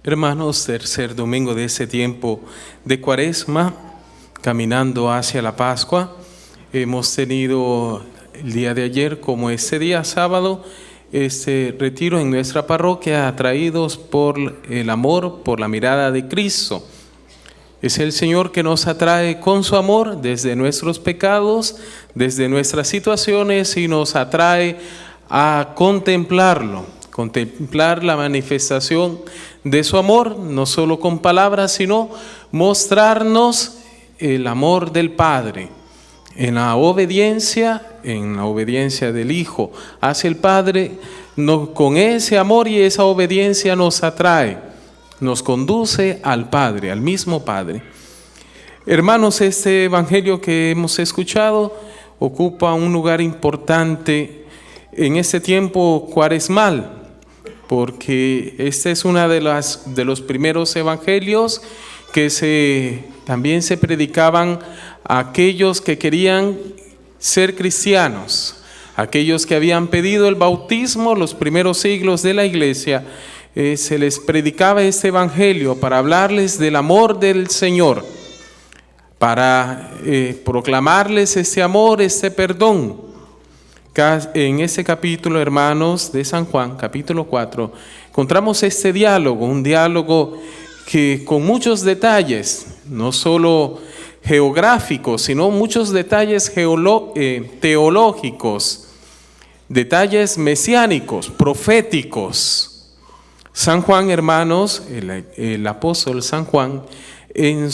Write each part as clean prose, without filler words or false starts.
Hermanos, tercer domingo de ese tiempo de Cuaresma, caminando hacia la Pascua, hemos tenido el día de ayer, como ese día sábado, este retiro en nuestra parroquia, atraídos por el amor, por la mirada de Cristo. Es el Señor que nos atrae con su amor desde nuestros pecados, desde nuestras situaciones, y nos atrae a contemplarlo, contemplar la manifestación de su amor, no solo con palabras, sino mostrarnos el amor del Padre en la obediencia del Hijo hacia el Padre. Con ese amor y esa obediencia nos atrae, nos conduce al Padre, al mismo Padre. Hermanos, este evangelio que hemos escuchado ocupa un lugar importante en este tiempo cuaresmal, porque este es uno de los primeros evangelios que también se predicaban a aquellos que querían ser cristianos, aquellos que habían pedido el bautismo. Los primeros siglos de la iglesia se les predicaba este evangelio para hablarles del amor del Señor, para proclamarles este amor, este perdón. En ese capítulo, hermanos, de San Juan, capítulo 4, encontramos este diálogo, un diálogo que con muchos detalles, no solo geográficos, sino muchos detalles teológicos, detalles mesiánicos, proféticos. San Juan, hermanos, el apóstol San Juan, en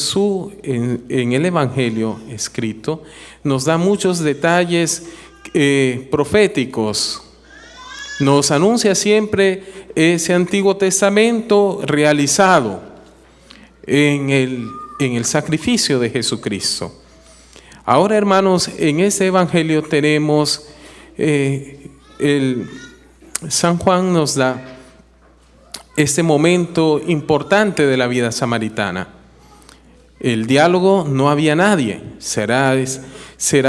el evangelio escrito, nos da muchos detalles proféticos. Nos anuncia siempre ese Antiguo Testamento realizado en el sacrificio de Jesucristo. Ahora, hermanos, en este evangelio tenemos San Juan nos da este momento importante de la vida samaritana. El diálogo, no había nadie. Será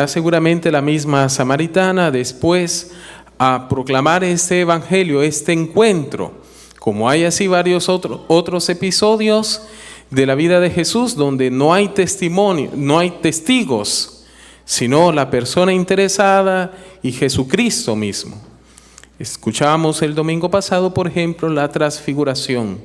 seguramente la misma samaritana después a proclamar este evangelio, este encuentro, como hay así varios otros episodios de la vida de Jesús donde no hay testimonio, no hay testigos, sino la persona interesada y Jesucristo mismo. Escuchábamos el domingo pasado, por ejemplo, la transfiguración.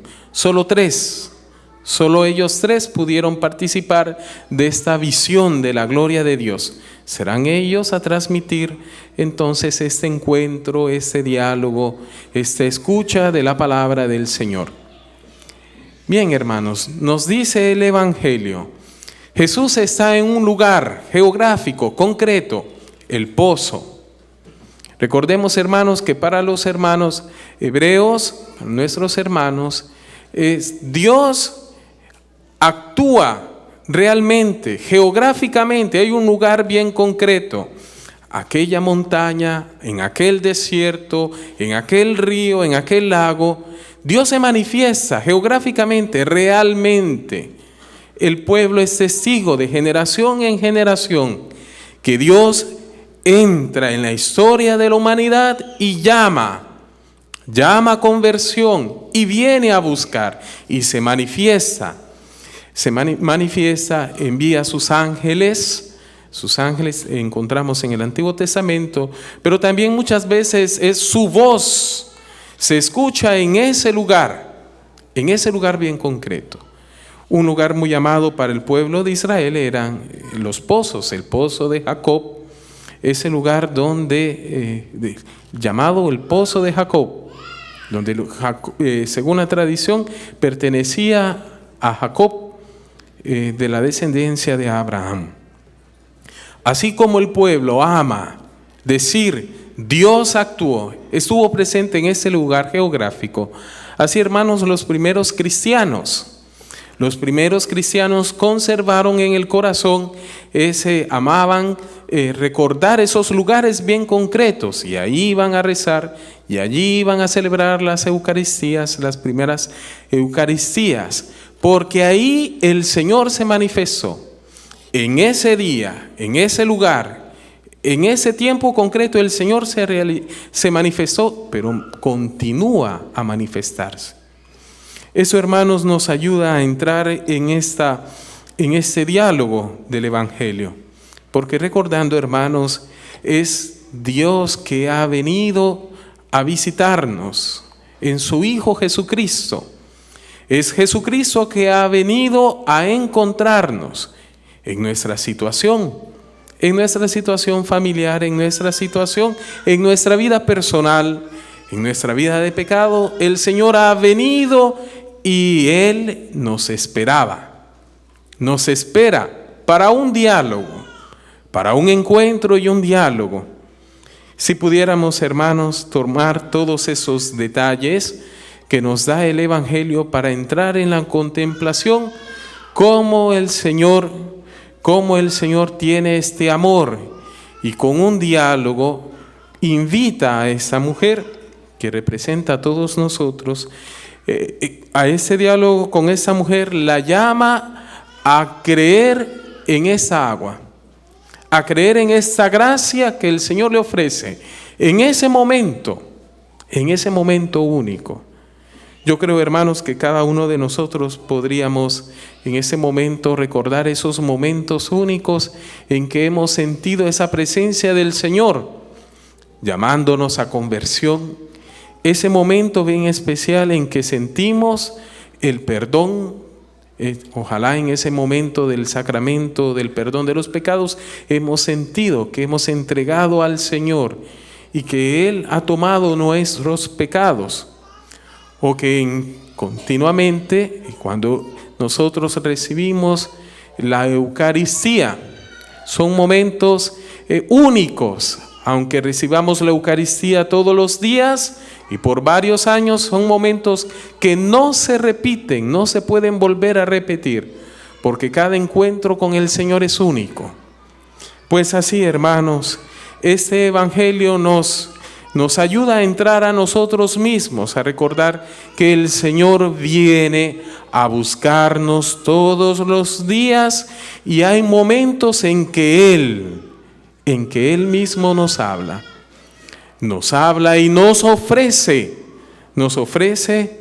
Solo ellos tres pudieron participar de esta visión de la gloria de Dios. Serán ellos a transmitir entonces este encuentro, este diálogo, esta escucha de la palabra del Señor. Bien, hermanos, nos dice el evangelio, Jesús está en un lugar geográfico, concreto, el pozo. Recordemos, hermanos, que para los hermanos hebreos, nuestros hermanos, Dios actúa realmente, geográficamente. Hay un lugar bien concreto, aquella montaña, en aquel desierto, en aquel río, en aquel lago. Dios se manifiesta geográficamente, realmente. El pueblo es testigo de generación en generación que Dios entra en la historia de la humanidad y llama a conversión y viene a buscar y se manifiesta. Envía sus ángeles encontramos en el Antiguo Testamento, pero también muchas veces es su voz, se escucha en ese lugar bien concreto. Un lugar muy amado para el pueblo de Israel eran los pozos, el pozo de Jacob, ese lugar llamado el pozo de Jacob, donde según la tradición pertenecía a Jacob, de la descendencia de Abraham. Así como el pueblo ama decir Dios actuó, estuvo presente en ese lugar geográfico, así, hermanos, los primeros cristianos conservaron en el corazón amaban recordar esos lugares bien concretos, y ahí iban a rezar, y allí iban a celebrar las Eucaristías, las primeras Eucaristías, porque ahí el Señor se manifestó. En ese día, en ese lugar, en ese tiempo concreto, el Señor se manifestó, pero continúa a manifestarse. Eso, hermanos, nos ayuda a entrar en este diálogo del Evangelio. Porque recordando, hermanos, es Dios que ha venido a visitarnos en su Hijo Jesucristo. Es Jesucristo que ha venido a encontrarnos en nuestra situación familiar, en nuestra situación, en nuestra vida personal, en nuestra vida de pecado. El Señor ha venido y Él nos esperaba. Nos espera para un diálogo, para un encuentro y un diálogo. Si pudiéramos, hermanos, tomar todos esos detalles que nos da el Evangelio para entrar en la contemplación, cómo el Señor tiene este amor y con un diálogo invita a esa mujer que representa a todos nosotros, a ese diálogo con esa mujer la llama a creer en esa agua, a creer en esa gracia que el Señor le ofrece en ese momento único. Yo creo, hermanos, que cada uno de nosotros podríamos en ese momento recordar esos momentos únicos en que hemos sentido esa presencia del Señor llamándonos a conversión. Ese momento bien especial en que sentimos el perdón. Ojalá en ese momento del sacramento del perdón de los pecados hemos sentido que hemos entregado al Señor y que Él ha tomado nuestros pecados. O que continuamente, cuando nosotros recibimos la Eucaristía, son momentos únicos. Aunque recibamos la Eucaristía todos los días y por varios años, son momentos que no se repiten, no se pueden volver a repetir, porque cada encuentro con el Señor es único. Pues así, hermanos, este Evangelio nos ayuda a entrar a nosotros mismos, a recordar que el Señor viene a buscarnos todos los días y hay momentos en que Él mismo nos habla y nos ofrece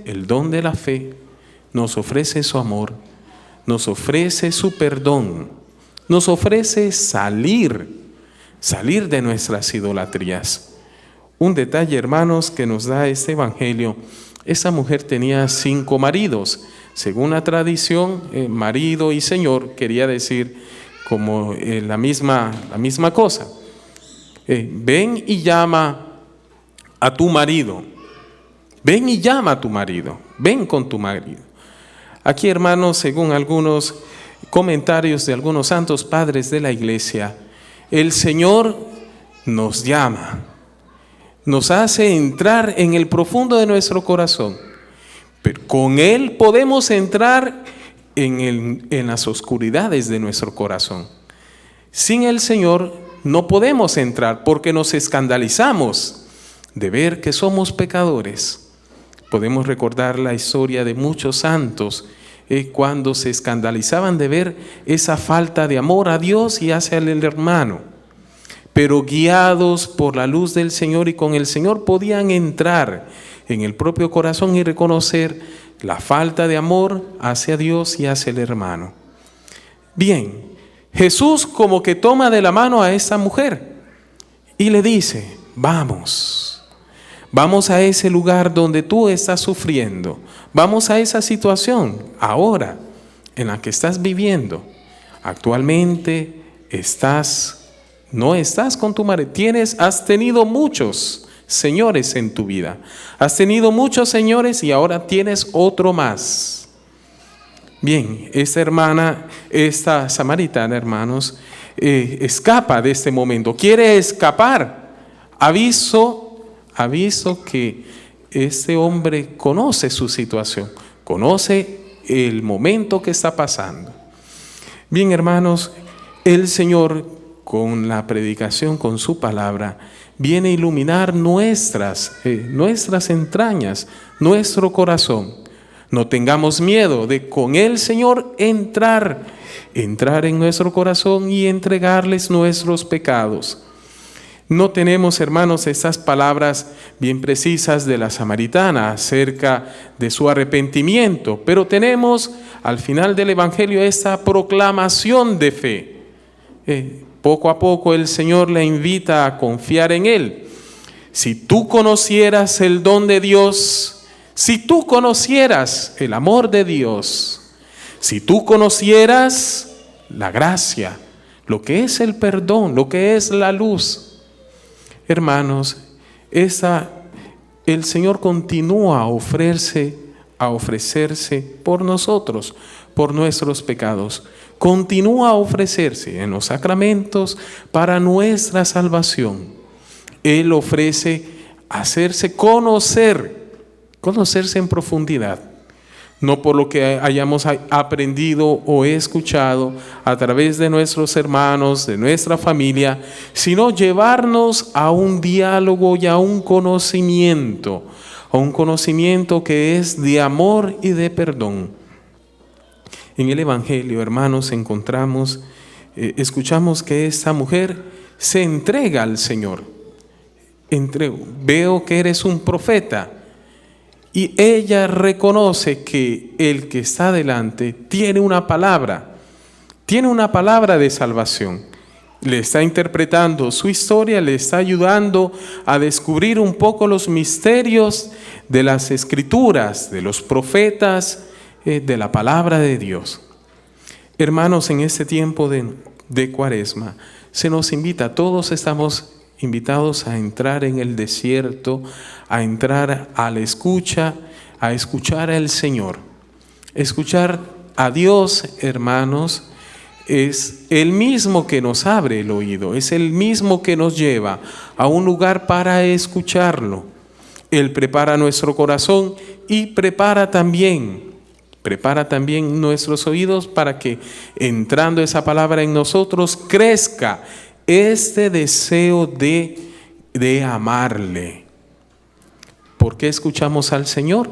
el don de la fe, nos ofrece su amor, nos ofrece su perdón, nos ofrece salir de nuestras idolatrías. Un detalle, hermanos, que nos da este Evangelio: esa mujer tenía 5 maridos. Según la tradición, marido y señor quería decir como la misma cosa. Ven y llama a tu marido. Ven y llama a tu marido. Ven con tu marido. Aquí, hermanos, según algunos comentarios de algunos santos padres de la Iglesia, el Señor nos llama, nos hace entrar en el profundo de nuestro corazón, pero con Él podemos entrar en las oscuridades de nuestro corazón. Sin el Señor no podemos entrar porque nos escandalizamos de ver que somos pecadores. Podemos recordar la historia de muchos santos cuando se escandalizaban de ver esa falta de amor a Dios y hacia el hermano. Pero guiados por la luz del Señor y con el Señor podían entrar en el propio corazón y reconocer la falta de amor hacia Dios y hacia el hermano. Bien, Jesús como que toma de la mano a esta mujer y le dice: vamos a ese lugar donde tú estás sufriendo, vamos a esa situación ahora en la que estás viviendo. Actualmente no estás con tu marido, has tenido muchos señores en tu vida, has tenido muchos señores y ahora tienes otro más. Bien, esta samaritana, hermanos, escapa de este momento, quiere escapar. Aviso que este hombre conoce su situación, conoce el momento que está pasando. Bien, hermanos, el Señor con la predicación, con su palabra, viene a iluminar nuestras entrañas, nuestro corazón. No tengamos miedo de con el Señor entrar en nuestro corazón y entregarles nuestros pecados. No tenemos, hermanos, estas palabras bien precisas de la samaritana acerca de su arrepentimiento, pero tenemos al final del Evangelio esta proclamación de fe. Poco a poco el Señor le invita a confiar en Él. Si tú conocieras el don de Dios, si tú conocieras el amor de Dios, si tú conocieras la gracia, lo que es el perdón, lo que es la luz, hermanos, el Señor continúa a ofrecerse por nosotros, por nuestros pecados. Continúa a ofrecerse en los sacramentos para nuestra salvación. Él ofrece hacerse conocerse en profundidad. No por lo que hayamos aprendido o escuchado a través de nuestros hermanos, de nuestra familia, sino llevarnos a un diálogo y a un conocimiento que es de amor y de perdón. En el Evangelio, hermanos, escuchamos que esta mujer se entrega al Señor. Veo que eres un profeta. Y ella reconoce que el que está delante tiene una palabra de salvación. Le está interpretando su historia, le está ayudando a descubrir un poco los misterios de las Escrituras, de los profetas, de la palabra de Dios. Hermanos, en este tiempo de Cuaresma, se nos invita, todos estamos invitados a entrar en el desierto, a entrar a la escucha, a escuchar al Señor. Escuchar a Dios, hermanos, es el mismo que nos abre el oído, es el mismo que nos lleva a un lugar para escucharlo. Él prepara nuestro corazón y prepara también nuestros oídos para que, entrando esa palabra en nosotros, crezca este deseo de amarle. ¿Por qué escuchamos al Señor?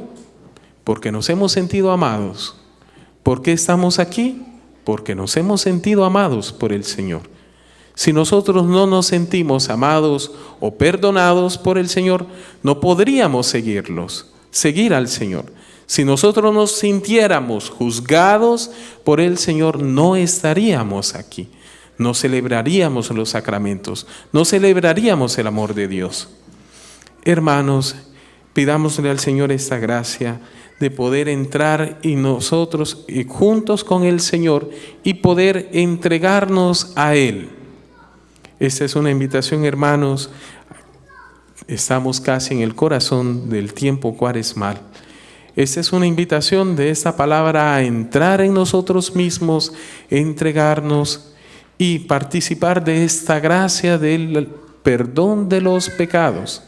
Porque nos hemos sentido amados. ¿Por qué estamos aquí? Porque nos hemos sentido amados por el Señor. Si nosotros no nos sentimos amados o perdonados por el Señor, no podríamos seguir al Señor. Si nosotros nos sintiéramos juzgados por el Señor, no estaríamos aquí. No celebraríamos los sacramentos, no celebraríamos el amor de Dios. Hermanos, pidámosle al Señor esta gracia de poder entrar y nosotros juntos con el Señor y poder entregarnos a Él. Esta es una invitación, hermanos. Estamos casi en el corazón del tiempo cuaresmal. Esta es una invitación de esta palabra a entrar en nosotros mismos, entregarnos y participar de esta gracia del perdón de los pecados.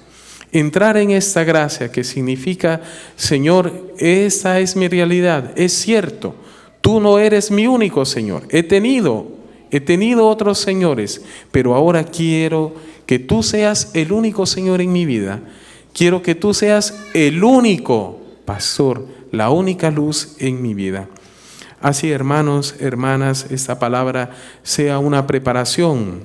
Entrar en esta gracia que significa, Señor, esta es mi realidad, es cierto, tú no eres mi único Señor, he tenido otros señores, pero ahora quiero que tú seas el único Señor en mi vida, quiero que tú seas el único pastor, la única luz en mi vida. Así, hermanos, hermanas, esta palabra sea una preparación,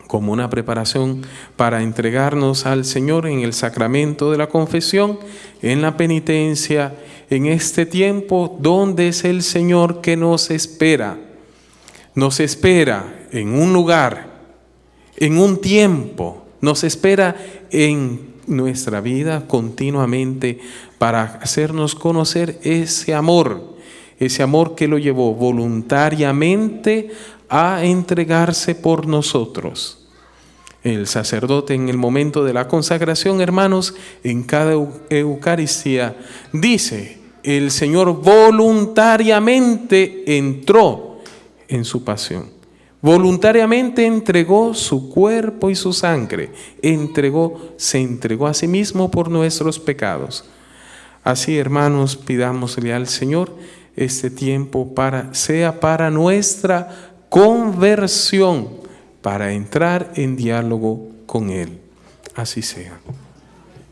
como una preparación para entregarnos al Señor en el sacramento de la confesión, en la penitencia, en este tiempo donde es el Señor que nos espera. Nos espera en un lugar, en un tiempo, nos espera en nuestra vida continuamente para hacernos conocer ese amor que lo llevó voluntariamente a entregarse por nosotros. El sacerdote, en el momento de la consagración, hermanos, en cada Eucaristía, dice: el Señor voluntariamente entró en su pasión. Voluntariamente entregó su cuerpo y su sangre. Se entregó a sí mismo por nuestros pecados. Así, hermanos, pidámosle al Señor este tiempo sea para nuestra conversión, para entrar en diálogo con Él. Así sea.